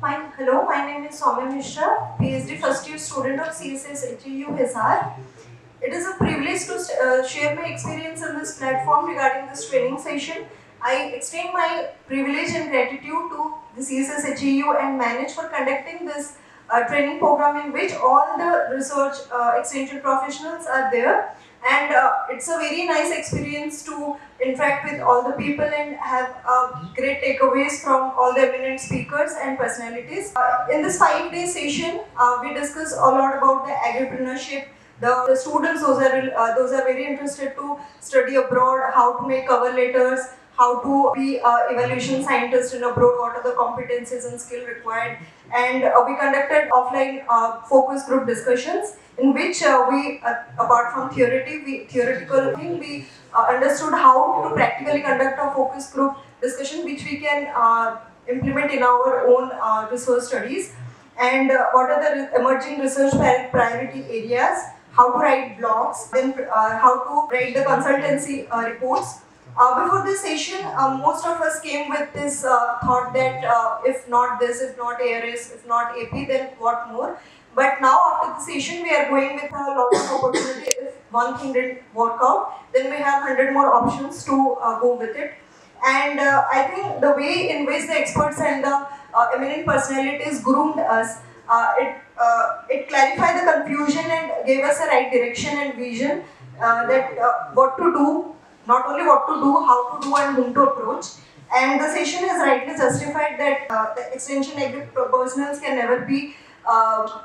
Hello, my name is Soumya Mishra, PhD first year student of CSS HEU Hisar. It is a privilege to share my experience on this platform regarding this training session. I extend my privilege and gratitude to the CSS HEU and Manage for conducting this training program in which all the research extension professionals are there. And it's a very nice experience to interact with all the people and have great takeaways from all the eminent speakers and personalities. In this 5-day session, we discuss a lot about the agripreneurship. The students, those are very interested to study abroad, how to make cover letters, how to be evaluation scientist in abroad, what are the competencies and skill required. And we conducted offline focus group discussions in which apart from theoretical thing, we understood how to practically conduct a focus group discussion which we can implement in our own research studies. And what are the emerging research priority areas, how to write blogs, then how to write the consultancy reports. Before this session, most of us came with this thought that if not this, if not ARS, if not AP, then what more? But now after the session, we are going with a lot of opportunity. If one thing didn't work out, then we have 100 more options to go with it. And I think the way in which the experts and the eminent personalities groomed us, it clarified the confusion and gave us a right direction and vision that what to do, not only what to do, how to do and whom to approach. And the session has rightly justified that the extension agri personnel can never be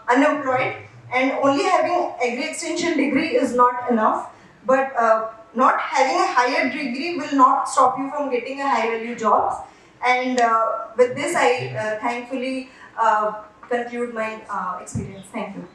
unemployed, and only having agri extension degree is not enough, but not having a higher degree will not stop you from getting a high value jobs. And with this I thankfully conclude my experience. Thank you.